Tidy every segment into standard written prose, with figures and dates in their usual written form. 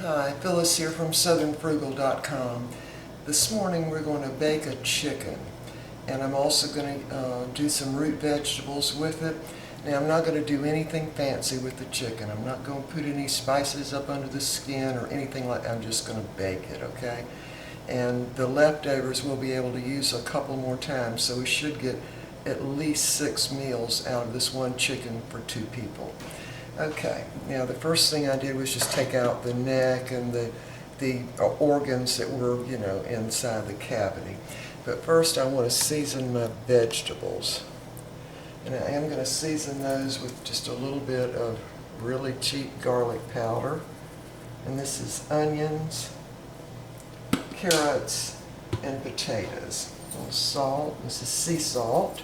Hi, Phyllis here from southernfrugal.com. This morning we're going to bake a chicken, and I'm also going to do some root vegetables with it. Now I'm not going to do anything fancy with the chicken. I'm not going to put any spices up under the skin or anything like that. I'm just going to bake it, okay? And the leftovers we'll be able to use a couple more times, so we should get at least 6 meals out of this one chicken for 2 people. Okay, now the first thing I did was just take out the neck and the organs that were, inside the cavity. But first I want to season my vegetables. And I am going to season those with just a little bit of really cheap garlic powder. And this is onions, carrots, and potatoes. A little salt. This is sea salt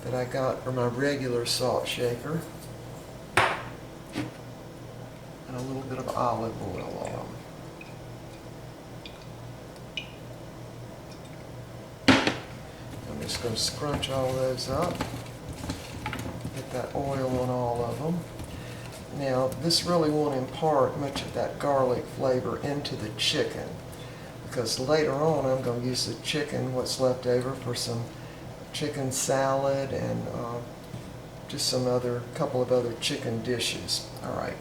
that I got from my regular salt shaker, and a little bit of olive oil on them. I'm just going to scrunch all those up, get that oil on all of them. Now this really won't impart much of that garlic flavor into the chicken, because later on I'm going to use the chicken, what's left over, for some chicken salad and just couple of other chicken dishes. All right.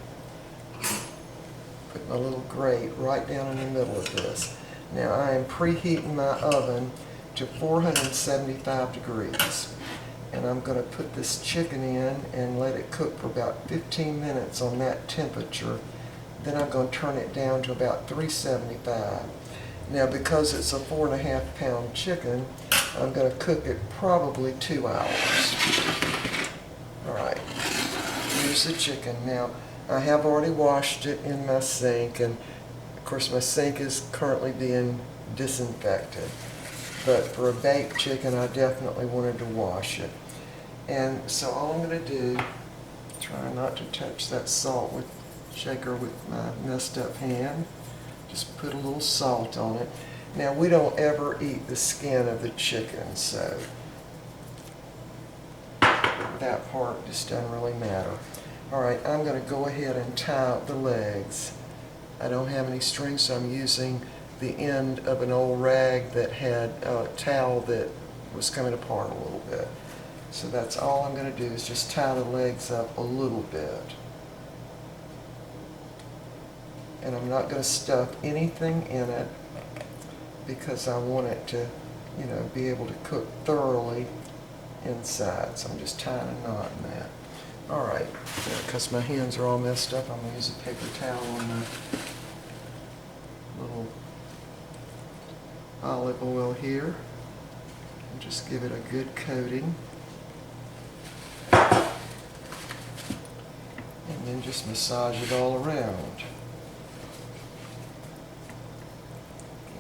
Put my little grate right down in the middle of this. Now I am preheating my oven to 475 degrees. And I'm going to put this chicken in and let it cook for about 15 minutes on that temperature. Then I'm going to turn it down to about 375. Now because it's a 4.5 pound chicken, I'm going to cook it probably 2 hours. Alright, here's the chicken. Now, I have already washed it in my sink, and of course my sink is currently being disinfected. But for a baked chicken, I definitely wanted to wash it. And so all I'm going to do, try not to touch that salt shaker with my messed up hand. Just put a little salt on it. Now we don't ever eat the skin of the chicken, so that part just doesn't really matter. Alright, I'm going to go ahead and tie up the legs. I don't have any string, so I'm using the end of an old rag that had a towel that was coming apart a little bit. So that's all I'm going to do, is just tie the legs up a little bit. And I'm not going to stuff anything in it, because I want it to, be able to cook thoroughly inside. So I'm just tying a knot in that. Alright, because my hands are all messed up, I'm going to use a paper towel on my little olive oil here. And just give it a good coating. And then just massage it all around.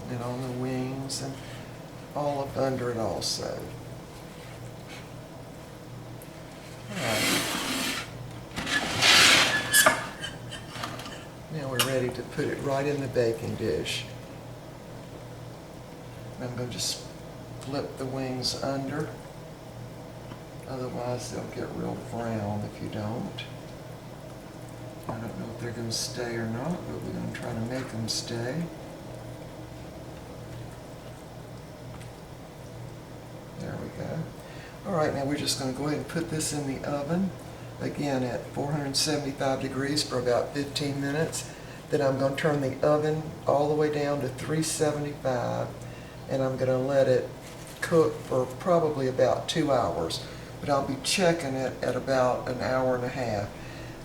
And on the wings and all up under it also. Alright. Now we're ready to put it right in the baking dish. I'm going to just flip the wings under. Otherwise they'll get real brown if you don't. I don't know if they're going to stay or not, but we're going to try to make them stay. There we go. Alright, now we're just going to go ahead and put this in the oven, again at 475 degrees for about 15 minutes. Then I'm going to turn the oven all the way down to 375, and I'm going to let it cook for probably about 2 hours. But I'll be checking it at about an hour and a half.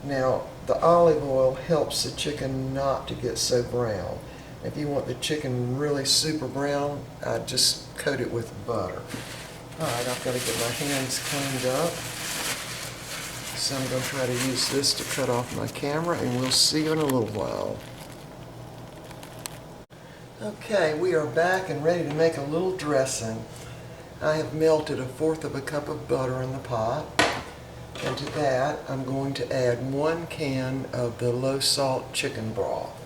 Now, the olive oil helps the chicken not to get so brown. If you want the chicken really super brown, I just coat it with butter. Alright, I've got to get my hands cleaned up. So I'm going to try to use this to cut off my camera, and we'll see you in a little while. Okay, we are back and ready to make a little dressing. I have melted 1/4 cup of butter in the pot. And to that, I'm going to add 1 can of the low salt chicken broth.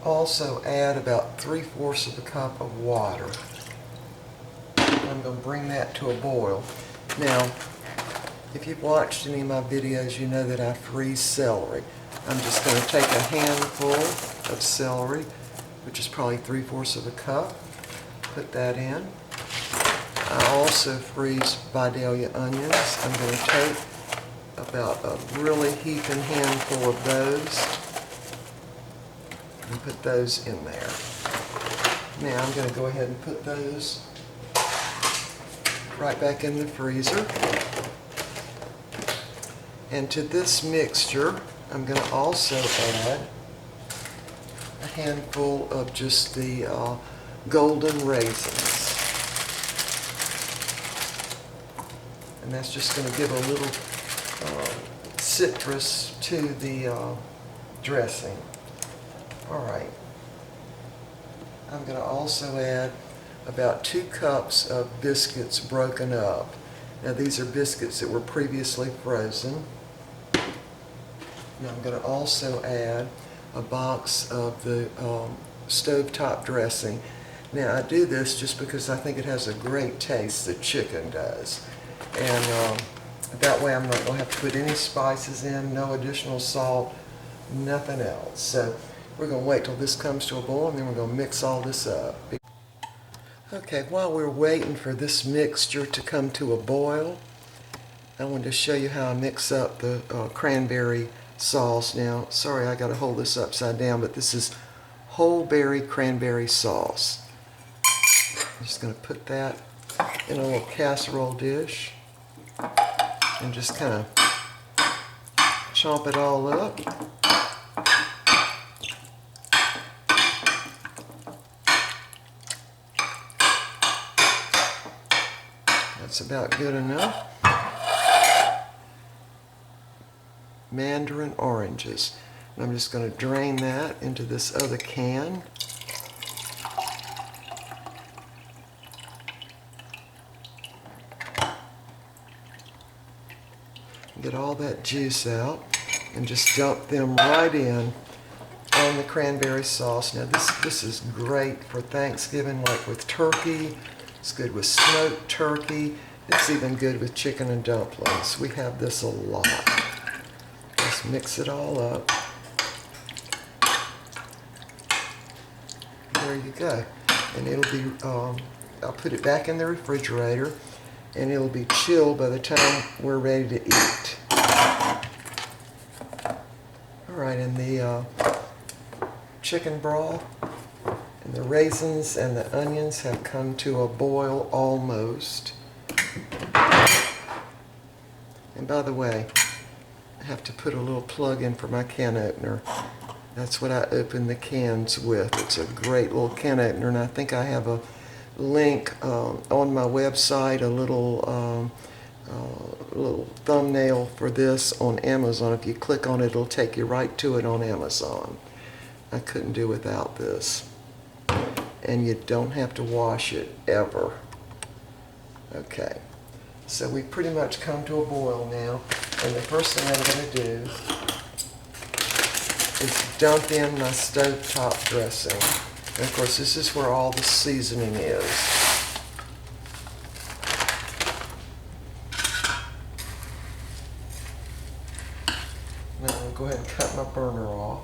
also add about 3/4 of a cup of water. I'm going to bring that to a boil. Now, if you've watched any of my videos, you know that I freeze celery. I'm just going to take a handful of celery, which is probably 3/4 of a cup, put that in. I also freeze Vidalia onions. I'm going to take about a really heaping handful of those and put those in there. Now I'm going to go ahead and put those right back in the freezer. And to this mixture, I'm going to also add a handful of just the golden raisins. And that's just going to give a little citrus to the dressing. All right. I'm going to also add about 2 cups of biscuits broken up. Now these are biscuits that were previously frozen. Now I'm going to also add a box of the stovetop dressing. Now I do this just because I think it has a great taste, the chicken does. And that way I'm not going to have to put any spices in, no additional salt, nothing else. So we're going to wait till this comes to a boil, and then we're going to mix all this up. Okay, while we're waiting for this mixture to come to a boil, I wanted to show you how I mix up the cranberry sauce. Now, sorry I got to hold this upside down, but this is whole berry cranberry sauce. I'm just going to put that in a little casserole dish and just kind of chomp it all up. That's about good enough. Mandarin oranges. And I'm just going to drain that into this other can. Get all that juice out and just dump them right in on the cranberry sauce. Now this is great for Thanksgiving, like with turkey. It's good with smoked turkey. It's even good with chicken and dumplings. We have this a lot. Just mix it all up. There you go. And it'll be, I'll put it back in the refrigerator, and it'll be chilled by the time we're ready to eat. All right, and the chicken broth and the raisins and the onions have come to a boil almost. And by the way, I have to put a little plug in for my can opener. That's what I open the cans with. It's a great little can opener, and I think I have a link on my website, a little thumbnail for this on Amazon. If you click on it, it'll take you right to it on Amazon. I couldn't do without this. And you don't have to wash it ever. Okay, so we've pretty much come to a boil now, and the first thing I'm going to do is dump in my stovetop dressing. And of course, this is where all the seasoning is. Now I'll go ahead and cut my burner off.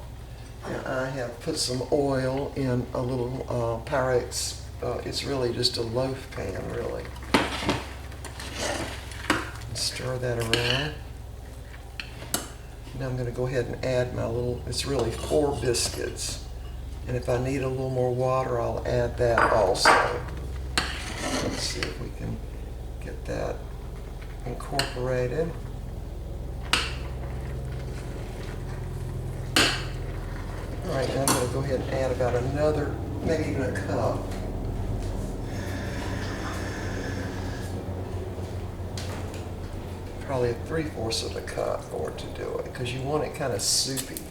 Now I have put some oil in a little Pyrex. It's really just a loaf pan, really. And stir that around. Now I'm going to go ahead and add my little, it's really 4 biscuits. And if I need a little more water, I'll add that also. Let's see if we can get that incorporated. All right, now I'm going to go ahead and add about another, maybe even a cup. Probably 3/4 of a cup for it to do it, because you want it kind of soupy.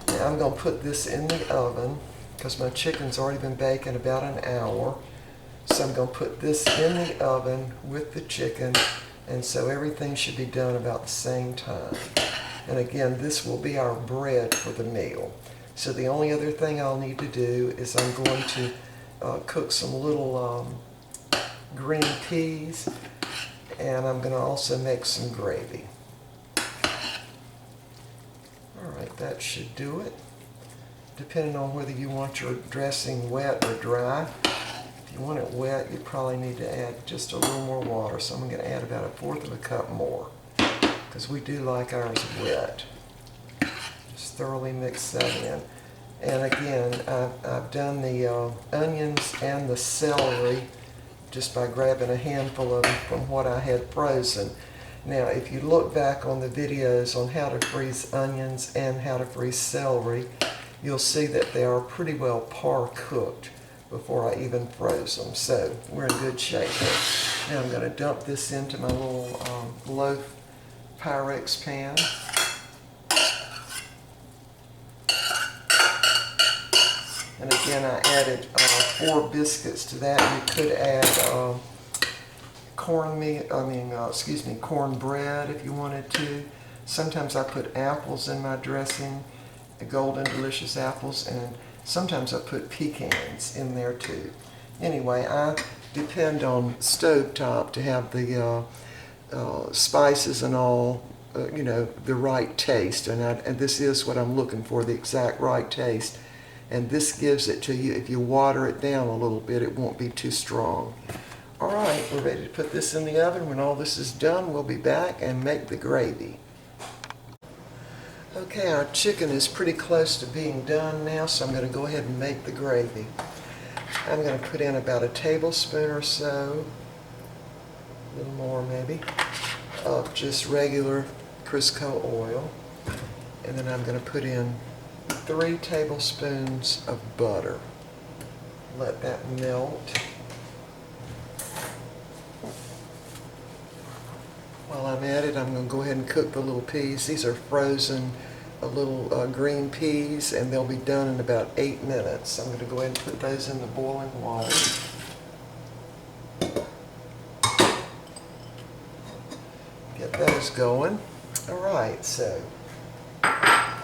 Now I'm going to put this in the oven, because my chicken's already been baking about an hour. So I'm going to put this in the oven with the chicken, and so everything should be done about the same time. And again, this will be our bread for the meal. So the only other thing I'll need to do is I'm going to cook some little green peas, and I'm going to also make some gravy. Alright, that should do it. Depending on whether you want your dressing wet or dry. If you want it wet, you probably need to add just a little more water. So I'm going to add about 1/4 of a cup more, because we do like ours wet. Just thoroughly mix that in. And again, I've done the onions and the celery just by grabbing a handful of them from what I had frozen. Now, if you look back on the videos on how to freeze onions and how to freeze celery, you'll see that they are pretty well par cooked before I even froze them. So we're in good shape here. Now I'm going to dump this into my little low Pyrex pan. And again, I added 4 biscuits to that. You could add cornbread if you wanted to. Sometimes I put apples in my dressing, the golden delicious apples, and sometimes I put pecans in there too. Anyway, I depend on stovetop to have the spices and all, the right taste. And this is what I'm looking for, the exact right taste. And this gives it to you. If you water it down a little bit, it won't be too strong. All right, we're ready to put this in the oven. When all this is done, we'll be back and make the gravy. Okay, our chicken is pretty close to being done now, so I'm going to go ahead and make the gravy. I'm going to put in about 1 tablespoon or so, a little more maybe, of just regular Crisco oil. And then I'm going to put in 3 tablespoons of butter. Let that melt. While I'm at it, I'm going to go ahead and cook the little peas. These are frozen little green peas, and they'll be done in about 8 minutes. I'm going to go ahead and put those in the boiling water. Get those going. All right, so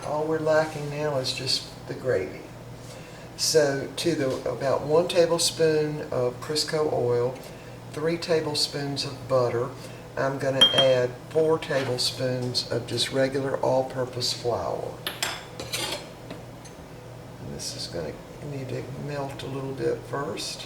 all we're lacking now is just the gravy. So to about 1 tablespoon of Crisco oil, 3 tablespoons of butter, I'm going to add 4 tablespoons of just regular all-purpose flour. And this is going to need to melt a little bit first.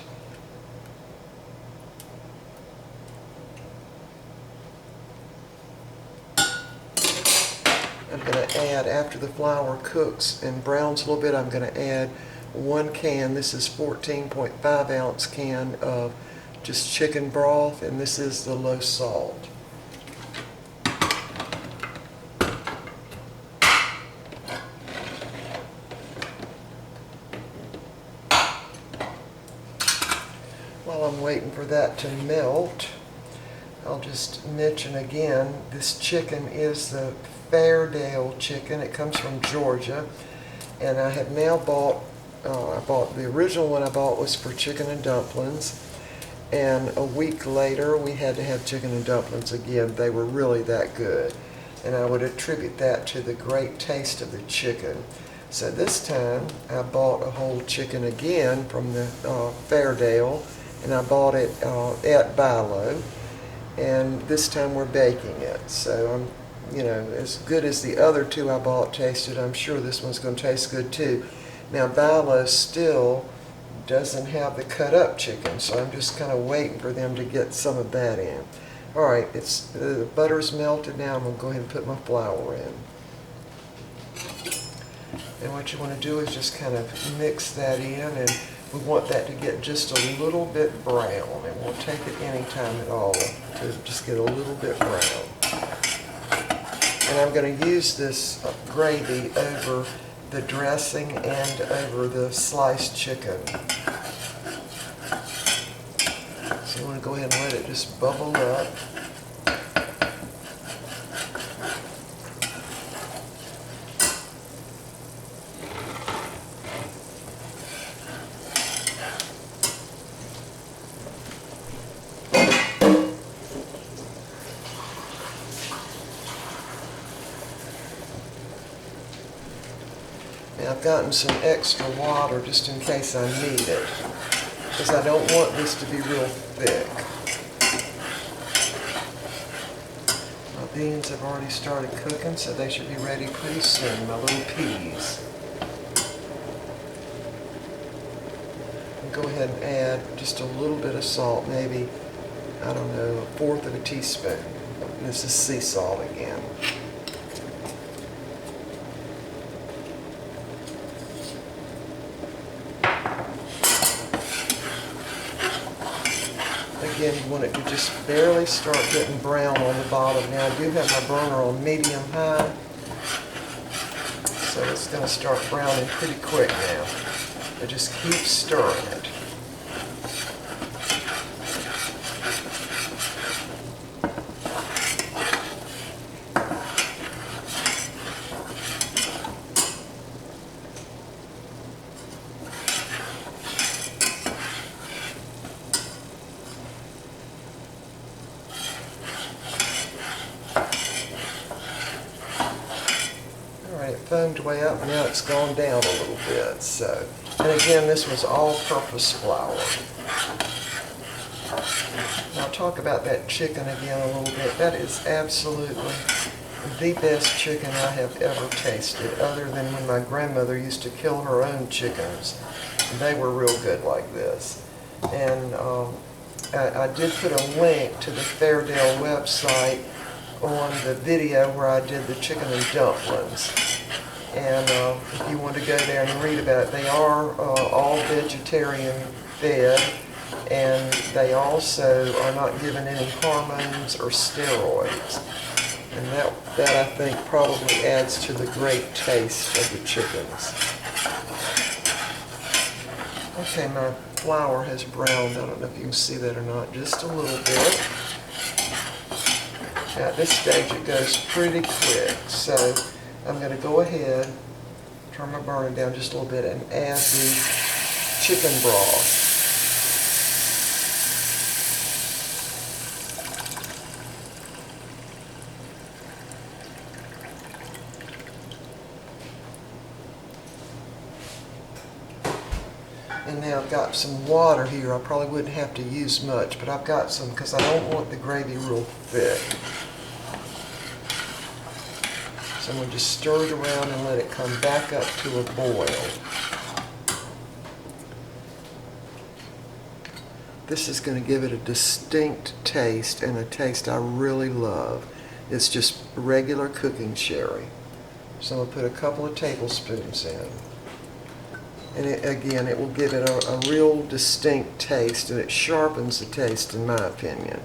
I'm going to add, after the flour cooks and browns a little bit, I'm going to add 1 can. This is 14.5 ounce can of just chicken broth, and this is the low salt. While I'm waiting for that to melt, I'll just mention again, this chicken is the Fairdale chicken. It comes from Georgia, and I have now bought, the original one I bought was for chicken and dumplings. And a week later, we had to have chicken and dumplings again. They were really that good. And I would attribute that to the great taste of the chicken. So this time, I bought a whole chicken again from the Fairdale, and I bought it at Bilo. And this time we're baking it. So as good as the other 2 I bought tasted, I'm sure this one's going to taste good too. Now, Bilo still doesn't have the cut up chicken, so I'm just kind of waiting for them to get some of that in. All right, the butter's melted now. I'm going to go ahead and put my flour in. And what you want to do is just kind of mix that in, and we want that to get just a little bit brown. It won't take it any time at all to just get a little bit brown. And I'm going to use this gravy over the dressing and over the sliced chicken. So you want to go ahead and let it just bubble up. Now I've gotten some extra water just in case I need it, because I don't want this to be real thick. My beans have already started cooking, so they should be ready pretty soon, my little peas. Go ahead and add just a little bit of salt, maybe, I don't know, 1/4 of a teaspoon. This is sea salt again. Again, you want it to just barely start getting brown on the bottom. Now I do have my burner on medium-high, so it's going to start browning pretty quick now. I just keep stirring it. It foamed way up, now it's gone down a little bit. So, and again, this was all-purpose flour. Now I'll talk about that chicken again a little bit. That is absolutely the best chicken I have ever tasted, other than when my grandmother used to kill her own chickens. They were real good like this. And I did put a link to the Fairdale website on the video where I did the chicken and dumplings. And if you want to go there and read about it, they are all vegetarian fed, and they also are not given any hormones or steroids. And that I think probably adds to the great taste of the chickens. Okay, my flour has browned. I don't know if you can see that or not, just a little bit. At this stage it goes pretty quick, so I'm going to go ahead, turn my burner down just a little bit, and add the chicken broth. And now I've got some water here. I probably wouldn't have to use much, but I've got some because I don't want the gravy real thick. So I'm going to just stir it around and let it come back up to a boil. This is going to give it a distinct taste, and a taste I really love. It's just regular cooking sherry. So I'm going to put a couple of tablespoons in. And again, it will give it a real distinct taste, and it sharpens the taste in my opinion.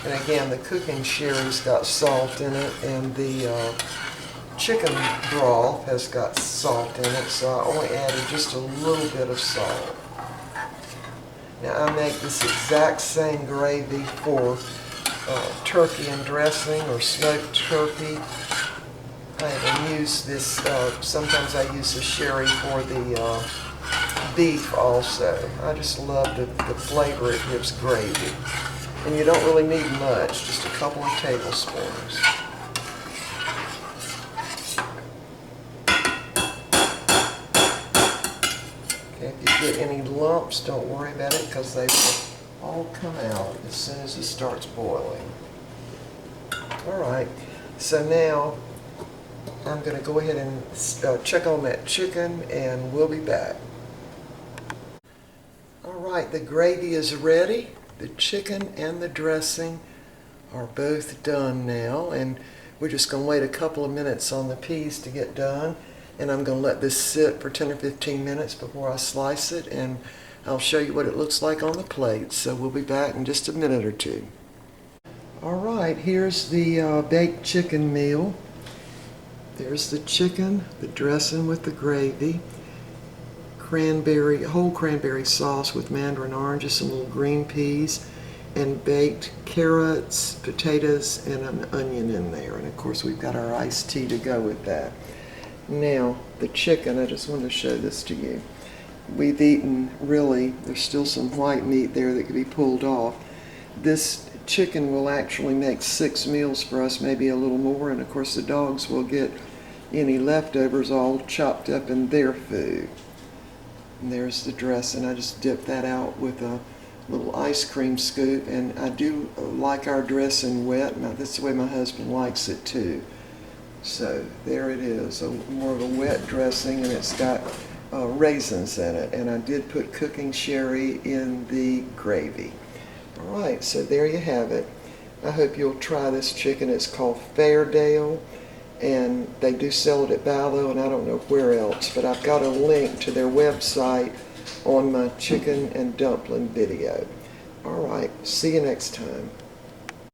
And again, the cooking sherry's got salt in it, and the chicken broth has got salt in it, so I only added just a little bit of salt. Now I make this exact same gravy for turkey and dressing or smoked turkey. I even use this, sometimes I use the sherry for the beef also. I just love the flavor it gives gravy. And you don't really need much, just a couple of tablespoons. Okay, if you get any lumps, don't worry about it, because they will all come out as soon as it starts boiling. Alright, so now I'm going to go ahead and check on that chicken, and we'll be back. Alright, the gravy is ready. The chicken and the dressing are both done now, and we're just going to wait a couple of minutes on the peas to get done, and I'm going to let this sit for 10 or 15 minutes before I slice it, and I'll show you what it looks like on the plate. So we'll be back in just a minute or two. Alright, here's the baked chicken meal. There's the chicken, the dressing with the gravy, whole cranberry sauce with mandarin oranges, some little green peas, and baked carrots, potatoes, and an onion in there. And of course we've got our iced tea to go with that. Now, the chicken, I just wanted to show this to you. We've eaten, really, there's still some white meat there that could be pulled off. This chicken will actually make 6 meals for us, maybe a little more, and of course the dogs will get any leftovers all chopped up in their food. And there's the dressing. I just dip that out with a little ice cream scoop, and I do like our dressing wet. Now that's the way my husband likes it too. So there it is, more of a wet dressing, and it's got raisins in it, and I did put cooking sherry in the gravy. All right, so there you have it. I hope you'll try this chicken. It's called Fairdale, and they do sell it at Ballo, and I don't know where else, but I've got a link to their website on my chicken and dumpling video. All right, see you next time.